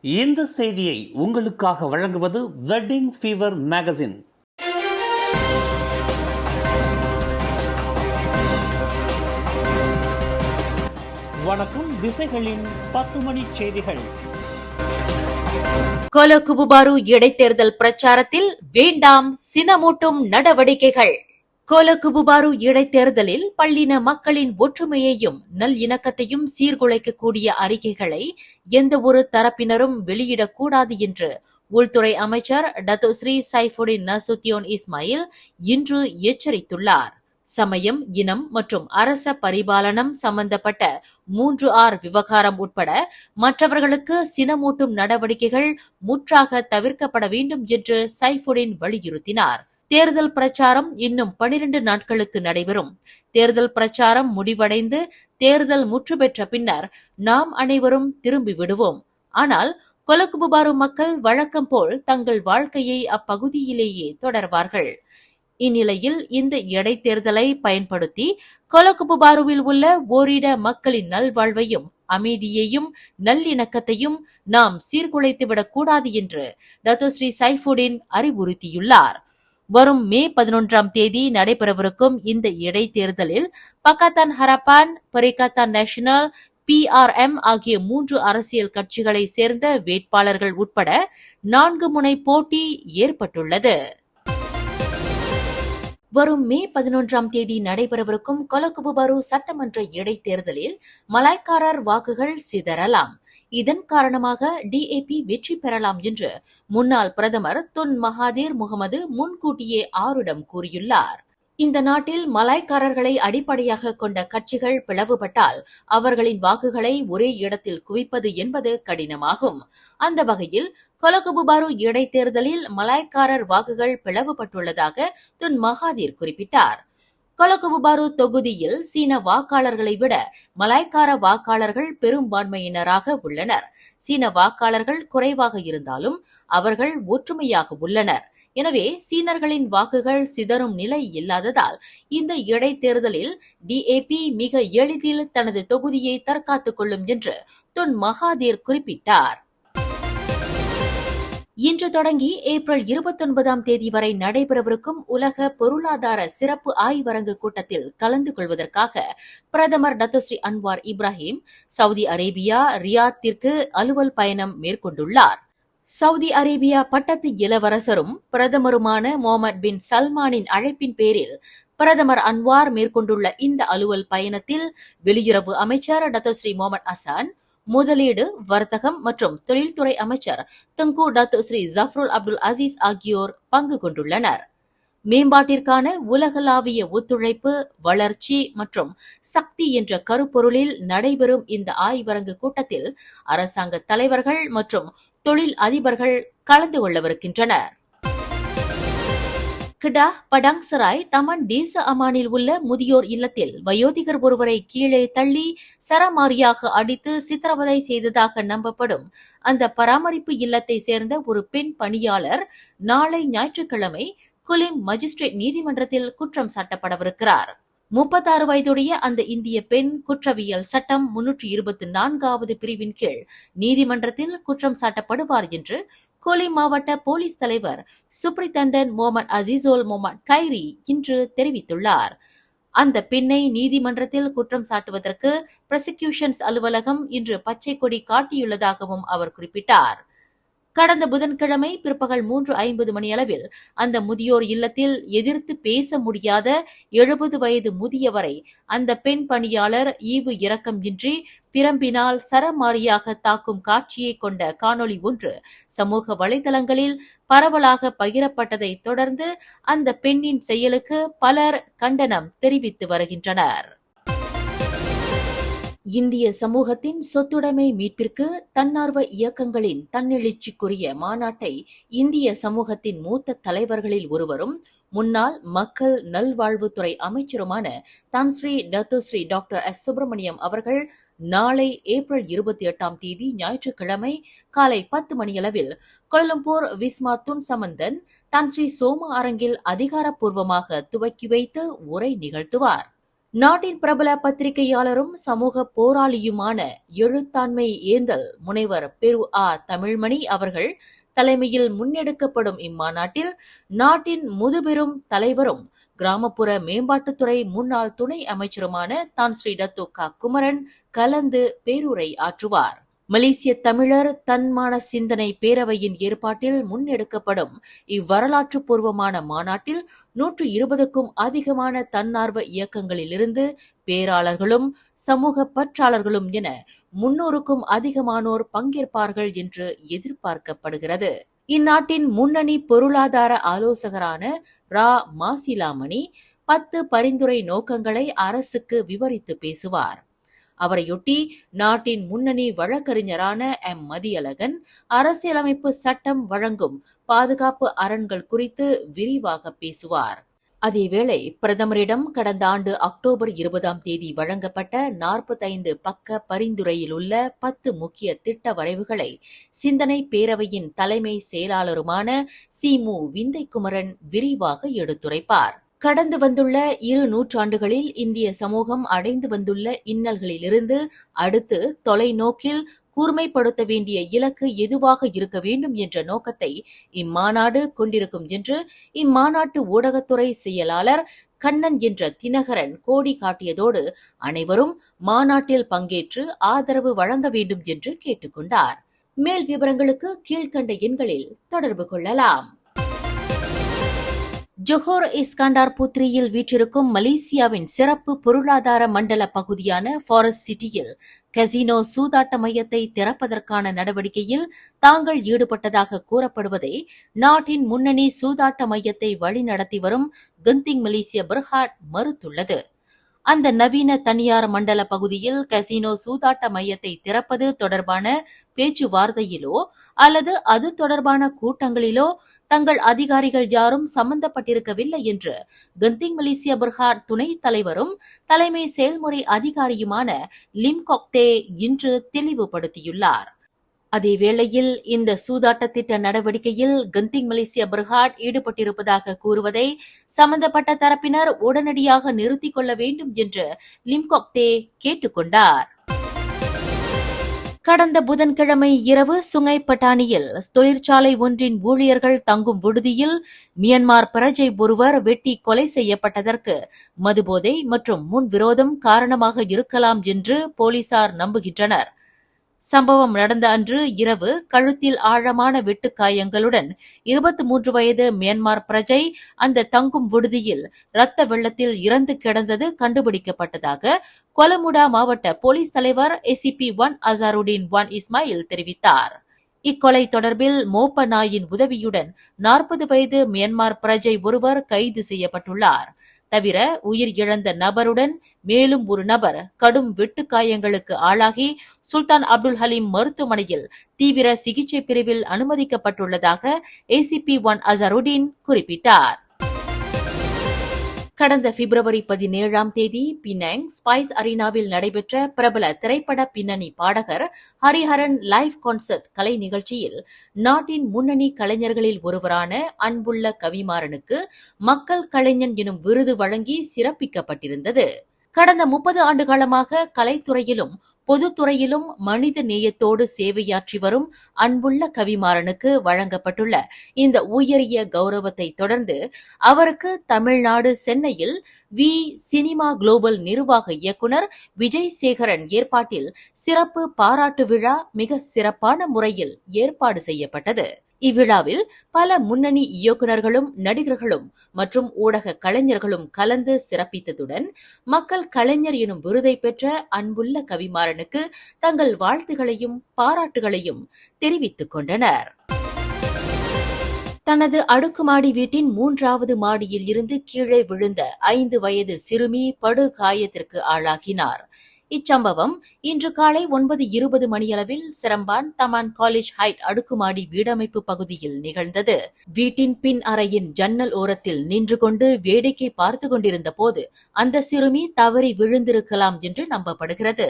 இந்த செய்தியை உங்களுக்காக வழங்குவது வெட்டிங் ஃபீவர் மேகசின். வணக்கம். திசைகளின் 10 மணி செய்திகள். கோலகுபுபாரு இடைத்தேர்தல் பிரச்சாரத்தில் வேண்டாம் சினமூட்டும் நடவடிக்கைகள். கோலகுபுபாரு இடைத்தேர்தலில் பல்லின மக்களின் ஒற்றுமையையும் நல்லிணக்கத்தையும் சீர்குலைக்கக்கூடிய அறிக்கைகளை எந்த ஒரு தரப்பினரும் வெளியிடக்கூடாது என்று உள்துறை அமைச்சர் டத்தோஸ்ரீ சைஃபுடின் நசுத்தியோன் இஸ்மாயில் இன்று எச்சரித்துள்ளார். சமயம், இனம் மற்றும் அரச பரிபாலனம் சம்பந்தப்பட்ட 3R விவகாரம் உட்பட மற்றவர்களுக்கு சினமூட்டும் நடவடிக்கைகள் முற்றாக தவிர்க்கப்பட வேண்டும் என்று சைஃபுடின் வலியுறுத்தினார். தேர்தல் பிரச்சாரம் இன்னும் 12 நாட்களுக்கு நடைபெறும். தேர்தல் பிரச்சாரம் முடிவடைந்து தேர்தல் முற்று பெற்ற பின்னர் நாம் அனைவரும் திரும்பி விடுவோம். ஆனால் கொலகுபுபாரு மக்கள் வழக்கம் போல் தங்கள் வாழ்க்கையை அப்பகுதியிலேயே தொடர்வார்கள். இந்நிலையில் இந்த இடைத்தேர்தலை பயன்படுத்தி கொலகுபுபாருவில் உள்ள ஓரிட மக்களின் நல்வாழ்வையும் அமைதியையும் நல்லிணக்கத்தையும் நாம் சீர்குலைத்துவிடக் கூடாது என்று டத்தோஸ்ரீ சைஃபுடின் அறிவுறுத்தியுள்ளார். வரும் மே 11ஆம் தேதி நடைபெறவிருக்கும் இந்த இடைத்தேர்தலில் பக்காத்தான் ஹரப்பான், பரிகாத்தான் நேஷனல், PRM ஆகிய 3 அரசியல் கட்சிகளை சேர்ந்த வேட்பாளர்கள் உட்பட 4 முனை போட்டி ஏற்பட்டுள்ளது. வரும் மே 11ஆம் தேதி நடைபெறவிருக்கும் கொலகுபுபாரு சட்டமன்ற இடைத்தேர்தலில் மலாய்க்காரர் வாக்குகள் சிதறலாம். இதன் காரணமாக DAP வெற்றி பெறலாம் என்று முன்னாள் பிரதமர் துன் மகாதீர் முகமது முன்கூட்டியே ஆருடம் கூறியுள்ளார். இந்த நாட்டில் மலாய்க்காரர்களை அடிப்படையாக கொண்ட கட்சிகள் பிளவுபட்டால் அவர்களின் வாக்குகளை ஒரே இடத்தில் குவிப்பது என்பது கடினமாகும். அந்த வகையில் கொலகுபுபாரு இடைத்தேர்தலில் மலாய்க்காரர் வாக்குகள் பிளவுபட்டுள்ளதாக துன் மகாதீர் குறிப்பிட்டார். கொலகுபுபாரு தொகுதியில் சீன வாக்காளர்களை விட மலாய்க்கார வாக்காளர்கள் பெரும்பான்மையினராக உள்ளனர். சீன வாக்காளர்கள் குறைவாக இருந்தாலும் அவர்கள் ஒற்றுமையாக உள்ளனர். எனவே சீனர்களின் வாக்குகள் சிதறும் நிலை இல்லாததால் இந்த இடைத்தேர்தலில் DAP மிக எளிதில் தனது தொகுதியை தற்காத்துக் கொள்ளும் என்று துன் மகாதீர் குறிப்பிட்டார். இன்று தொடங்கி ஏப்ரல் 29ஆம் தேதி வரை நடைபெறவிருக்கும் உலக பொருளாதார சிறப்பு ஆய்வரங்கு கூட்டத்தில் கலந்து கொள்வதற்காக பிரதமர் Datuk Seri Anwar Ibrahim Saudi Arabia ரியாத்திற்கு அலுவல் பயணம் மேற்கொண்டுள்ளார். சவுதி அரேபியா பட்டத்து இளவரசரும் பிரதமருமான முகமது பின் சல்மானின் அழைப்பின் பேரில் பிரதமர் அன்வார் மேற்கொண்டுள்ள இந்த அலுவல் பயணத்தில் வெளியுறவு அமைச்சர் டத்தோஸ்ரீ முகமது அசான், முதலீடு, வர்த்தகம் மற்றும் தொழில்துறை அமைச்சர் தங்கு டத்தோஸ்ரீ ஜஃப்ருல் அப்துல் அசீஸ் ஆகியோர் பங்கு கொண்டுள்ளனர். மேம்பாட்டிற்கான உலகளாவிய ஒத்துழைப்பு, வளர்ச்சி மற்றும் சக்தி என்ற கருப்பொருளில் நடைபெறும் இந்த ஆய்வரங்கு கூட்டத்தில் அரசாங்க தலைவர்கள் மற்றும் தொழில் அதிபர்கள் கலந்து கொள்ளவிருக்கின்றனர். கிடா படாங்சராய் தமன் தேச அமானில் உள்ள முதியோர் இல்லத்தில் வயோதிகர் ஒருவரை கீழே தள்ளி சரமாரியாக அடித்து சித்திரவதை செய்ததாக நம்பப்படும் அந்த பராமரிப்பு இல்லத்தை சேர்ந்த ஒரு பெண் பணியாளர் நாளை ஞாயிற்றுக்கிழமை குலிம் மஜிஸ்ட்ரேட் நீதிமன்றத்தில் குற்றம் சாட்டப்படவிருக்கிறார். 36 வயதுடைய அந்த இந்திய பெண் குற்றவியல் சட்டம் 324வது பிரிவின் கீழ் நீதிமன்றத்தில் குற்றம் சாட்டப்படுவார் என்று கோலி மாவட்ட போலீஸ் தலைவர் சுப்ரிண்டன்டன்ட் முகமது அசீசோல் முகமது கைரி இன்று தெரிவித்துள்ளார். அந்த பெண்ணை நீதிமன்றத்தில் குற்றம் சாட்டுவதற்கு பிராசிக்யூஷன்ஸ் அலுவலகம் இன்று பச்சை கொடி காட்டியுள்ளதாகவும் அவர் குறிப்பிட்டார். கடந்த புதன்கிழமை பிற்பகல் 3:50 மணியளவில் அந்த முதியோர் இல்லத்தில் எதிர்த்து பேச முடியாத 70 வயது முதியவரை அந்த பெண் பணியாளர் ஈவு இரக்கம் இன்றி பிரம்பினால் சரமாரியாக தாக்கும் காட்சியை கொண்ட காணொளி ஒன்று சமூக வலைதளங்களில் பரவலாக பகிரப்பட்டதை தொடர்ந்து அந்த பெண்ணின் செயலுக்கு பலர் கண்டனம் தெரிவித்து வருகின்றனர். இந்திய சமூகத்தின் சொத்துடைமை மீட்பிற்கு தன்னார்வ இயக்கங்களின் தன்னெழுச்சிக்குரிய மாநாட்டை இந்திய சமூகத்தின் மூத்த தலைவர்களில் ஒருவரும் முன்னாள் மக்கள் நல்வாழ்வுத்துறை அமைச்சருமான Tan Sri Dato Sri doctor S. Subramaniam அவர்கள் நாளை ஏப்ரல் 28ஆம் தேதி ஞாயிற்றுக்கிழமை காலை 10 மணியளவில் கொலம்பூர் Wisma Tun Sambanthan Tan Sri Soma அரங்கில் அதிகாரப்பூர்வமாக துவக்கி வைத்து உரை நிகழ்த்துவார். நாட்டின் பிரபல பத்திரிகையாளரும் சமூக போராளியுமான எழுத்தாண்மை ஏந்தல் முனைவர் பெரு தமிழ்மணி அவர்கள் தலைமையில் முன்னெடுக்கப்படும் இம்மாநாட்டில் நாட்டின் முதுபெரும் தலைவரும் கிராமப்புற மேம்பாட்டுத்துறை முன்னாள் துணை அமைச்சருமான தான் ஸ்ரீ டத்தோ குமரன் கலந்து பேருரை ஆற்றுவார். மலேசிய தமிழர் தன்மான சிந்தனை பேரவையின் ஏற்பாட்டில் முன்னெடுக்கப்படும் இவ்வரலாற்று பூர்வமான மாநாட்டில் 120க்கும் அதிகமான தன்னார்வ இயக்கங்களிலிருந்து பேராளர்களும் சமூக பற்றாளர்களும் என 300க்கும் அதிகமானோர் பங்கேற்பார்கள் என்று எதிர்பார்க்கப்படுகிறது. இந்நாட்டின் முன்னணி பொருளாதார ஆலோசகரான மாசிலாமணி 10 பரிந்துரை நோக்கங்களை அரசுக்கு விவரித்து பேசுவார். அவரையொட்டி நாட்டின் முன்னணி வழக்கறிஞரான மதியழகன் அரசியலமைப்பு சட்டம் வழங்கும் பாதுகாப்பு அரண்கள் குறித்து விரிவாக பேசுவார். அதேவேளை பிரதமரிடம் கடந்த ஆண்டு அக்டோபர் 20 வழங்கப்பட்ட 45 பக்க பரிந்துரையில் உள்ள 10 முக்கிய திட்ட வரைவுகளை சிந்தனை பேரவையின் தலைமை செயலாளருமான சிமு விந்தைக்குமரன் விரிவாக எடுத்துரைப்பார். கடந்து வந்துள்ள 2 நூற்றாண்டுகளில் இந்திய சமூகம் அடைந்து வந்துள்ள இன்னல்களிலிருந்து அடுத்து தொலைநோக்கில் கூர்மைப்படுத்த வேண்டிய இலக்கு எதுவாக இருக்க வேண்டும் என்ற நோக்கத்தை இம்மாநாடு கொண்டிருக்கும் என்று இம்மாநாட்டு ஊடகத்துறை செயலாளர் கண்ணன் என்ற தினகரன் கோடி காட்டியதோடு அனைவரும் மாநாட்டில் பங்கேற்று ஆதரவு வழங்க வேண்டும் என்று கேட்டுக்கொண்டார். மேல் விவரங்களுக்கு கீழ்கண்ட எண்களில் தொடர்பு கொள்ளலாம். ஜொஹோர் இஸ்கண்டார் புத்ரியில் வீற்றிருக்கும் மலேசியாவின் சிறப்பு பொருளாதார மண்டல பகுதியான ஃபாரஸ்ட் சிட்டியில் கசினோ சூதாட்ட மையத்தை திறப்பதற்கான நடவடிக்கையில் தாங்கள் ஈடுபட்டதாக கூறப்படுவதை நாட்டின் முன்னணி சூதாட்ட மையத்தை வழிநடத்தி வரும் கந்திங் மலேசிய பெர்ஹாட் மறுத்துள்ளது. அந்த நவீன தனியார் மண்டல பகுதியில் கசினோ சூதாட்ட மையத்தை திறப்பது தொடர்பான பேச்சுவார்த்தையிலோ அல்லது அது தொடர்பான கூட்டங்களிலோ தங்கள் அதிகாரிகள் யாரும் சம்பந்தப்பட்டிருக்கவில்லை என்று கந்திங் மலேசிய பெர்ஹாட் துணைத் தலைவரும் தலைமை செயல்முறை அதிகாரியுமான லிம் கொக்தே இன்று தெளிவுபடுத்தியுள்ளார். அதேவேளையில் இந்த சூதாட்ட திட்ட நடவடிக்கையில் கந்திங் மலேசிய பெர்ஹாட் ஈடுபட்டிருப்பதாக கூறுவதை சம்பந்தப்பட்ட தரப்பினர் உடனடியாக நிறுத்திக் கொள்ள வேண்டும் என்று லிம் கொக்தே கேட்டுக்கொண்டார். கடந்த புதன்கிழமை இரவு சுங்கை பட்டாணியில் தொழிற்சாலை ஒன்றின் ஊழியர்கள் தங்கும் விடுதியில் மியான்மர் பிரஜை ஒருவர் வெட்டி கொலை செய்யப்பட்டதற்கு மதுபோதை மற்றும் முன்விரோதம் காரணமாக இருக்கலாம் என்று போலீசார் நம்புகின்றனர். சம்பவம் நடந்த அன்று இரவு கழுத்தில் ஆழமான வெட்டுக்காயங்களுடன் 23 வயது மியான்மர் பிரஜை அந்த தங்கும் விடுதியில் இரத்த வெள்ளத்தில் இறந்து கிடந்தது கண்டுபிடிக்கப்பட்டதாக கொலமுடா மாவட்ட போலீஸ் தலைவர் ACP 1 அசாருடீன் 1 இஸ்மாயில் தெரிவித்தார். இக்கொலை தொடர்பில் மோப்ப நாயின் உதவியுடன் 40 வயது மியான்மர் பிரஜை ஒருவர் கைது செய்யப்பட்டுள்ளார். தவிர உயிர் இழந்த நபருடன் மேலும் ஒரு நபர் கடும் வெட்டுக்காயங்களுக்கு ஆளாகி சுல்தான் அப்துல் ஹலீம் மருத்துவமனையில் தீவிர சிகிச்சை பிரிவில் அனுமதிக்கப்பட்டுள்ளதாக ACP 1 அசாருடீன் குறிப்பிட்டார். கடந்த பிப்ரவரி 17 பினாங் ஸ்பைஸ் அரீனாவில் நடைபெற்ற பிரபல திரைப்பட பின்னணி பாடகர் ஹரிஹரன் லைவ் கான்சர்ட் கலை நிகழ்ச்சியில் நாட்டின் முன்னணி கலைஞர்களில் ஒருவரான அன்புள்ள கவிமாறனுக்கு மக்கள் கலைஞன் எனும் விருது வழங்கி சிறப்பிக்கப்பட்டிருந்தது. கடந்த 30 ஆண்டு காலமாக கலைத்துறையிலும் பொதுத்துறையிலும் மனித நேயத்தோடு சேவையாற்றி வரும் அன்புள்ள கவிமாறனுக்கு வழங்கப்பட்டுள்ள இந்த உயரிய கௌரவத்தை தொடர்ந்து அவருக்கு தமிழ்நாடு சென்னையில் சினிமா குளோபல் நிர்வாக இயக்குனர் விஜய் சேகரன் ஏற்பாட்டில் சிறப்பு பாராட்டு விழா மிக சிறப்பான முறையில் ஏற்பாடு செய்யப்பட்டது. இவ்விழாவில் பல முன்னணி இயக்குநர்களும் நடிகர்களும் மற்றும் ஊடக கலைஞர்களும் கலந்து சிறப்பித்ததுடன் மக்கள் கலைஞர் எனும் விருதை பெற்ற அன்புள்ள கவிமாறனுக்கு தங்கள் வாழ்த்துகளையும் பாராட்டுகளையும் தெரிவித்துக் கொண்டனர். தனது அடுக்குமாடி வீட்டின் 3வது மாடியில் இருந்து கீழே விழுந்த 5 வயது சிறுமி படுகாயத்திற்கு ஆளாகினார். இச்சம்பவம் இன்று காலை 9:20 மணியளவில் சிரம்பான் தமான் காலேஜ் ஹைட் அடுக்குமாடி வீடமைப்பு பகுதியில் நிகழ்ந்தது. வீட்டின் பின் அறையின் ஜன்னல் ஓரத்தில் நின்று கொண்டு வேடிக்கை பார்த்து கொண்டிருந்த போது அந்த சிறுமி தவறி விழுந்திருக்கலாம் என்று நம்பப்படுகிறது.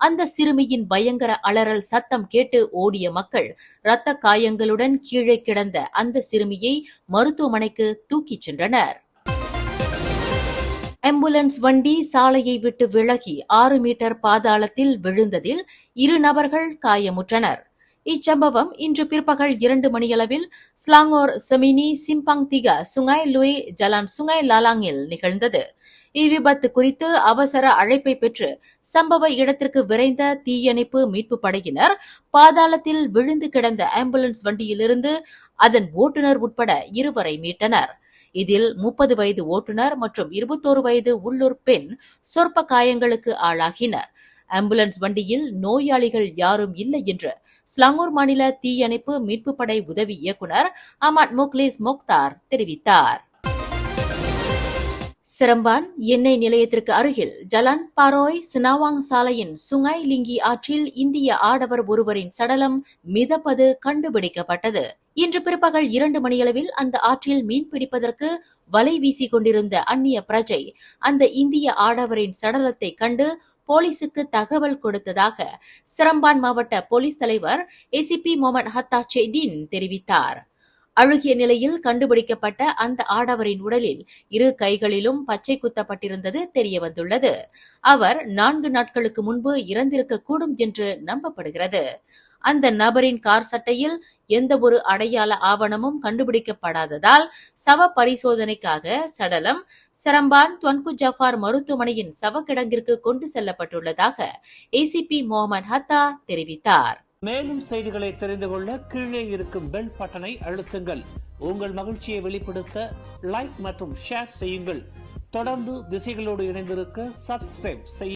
அந்த சிறுமியின் பயங்கர அலறல் சத்தம் கேட்டு ஓடிய மக்கள் இரத்த காயங்களுடன் கீழே கிடந்த அந்த சிறுமியை மருத்துவமனைக்கு தூக்கிச் சென்றனர். ஆம்புலன்ஸ் வண்டி சாலையை விட்டு விலகி 6 மீட்டர் பாதாளத்தில் விழுந்ததில் 2 நபர்கள் காயமுற்றனர். இச்சம்பவம் இன்று பிற்பகல் 2 மணியளவில் ஸ்லாங்கோர் செமினி சிம்பாங் திகா சுங்காய் லுய் ஜலான் சுங்காய் லாலாங்கில் நிகழ்ந்தது. இவ்விபத்து குறித்து அவசர அழைப்பை பெற்று சம்பவ இடத்திற்கு விரைந்த தீயணைப்பு மீட்பு படையினர் பாதாளத்தில் விழுந்து கிடந்த ஆம்புலன்ஸ் வண்டியிலிருந்து அதன் ஓட்டுநர் உட்பட 2 வரை மீட்டனர். இதில் 30 வயது ஓட்டுநர் மற்றும் 21 வயது உள்ளூர் பெண் சொற்ப காயங்களுக்கு ஆளாகினர். ஆம்புலன்ஸ் வண்டியில் நோயாளிகள் யாரும் இல்லை என்று ஸ்லாங்கூர் மாநில தீயணைப்பு மீட்பு படை உதவி இயக்குநர் அமாட் முக்லிஸ் மொக்தார் தெரிவித்தார். சிரம்பான் எண்ணெய் நிலையத்திற்கு அருகில் ஜலான் பாரோய் சினாவாங் சாலையின் சுங்காய் லிங்கி ஆற்றில் இந்திய ஆடவர் ஒருவரின் சடலம் மிதப்பது கண்டுபிடிக்கப்பட்டது. இன்று பிற்பகல் 2 மணியளவில் அந்த ஆற்றில் மீன் பிடிப்பதற்கு வலை வீசிக் கொண்டிருந்த அந்நிய பிரஜை அந்த இந்திய ஆடவரின் சடலத்தை கண்டு போலீசுக்கு தகவல் கொடுத்ததாக சிரம்பான் மாவட்ட போலீஸ் தலைவர் ஏசிபி முகமது ஹத்தா செடின் தெரிவித்தார். அழுகிய நிலையில் கண்டுபிடிக்கப்பட்ட அந்த ஆடவரின் உடலில் 2 கைகளிலும் பச்சை குத்தப்பட்டிருந்தது தெரியவந்துள்ளது. அவர் 4 நாட்களுக்கு முன்பு இறந்திருக்கக்கூடும் என்று நம்பப்படுகிறது. அந்த நபரின் கார் சட்டையில் எந்த ஒரு அடையாள ஆவணமும் கண்டுபிடிக்கப்படாததால் சவ பரிசோதனைக்காக சடலம் சிரம்பான் துவன்கு ஜஃபார் மருத்துவமனையின் சவக்கிடங்கிற்கு கொண்டு செல்லப்பட்டுள்ளதாக ஏசிபி முகமது ஹத்தா தெரிவித்தார். மேலும் செய்திகளை தெரிந்து கொள்ள கீழே இருக்கும் பெல் பட்டனை அழுத்துங்கள். உங்கள் மகிழ்ச்சியை வெளிப்படுத்த லைக் மற்றும் ஷேர் செய்யுங்கள். தொடர்ந்து திசைகளோடு இணைந்திருக்க சப்ஸ்கிரைப் செய்யுங்கள்.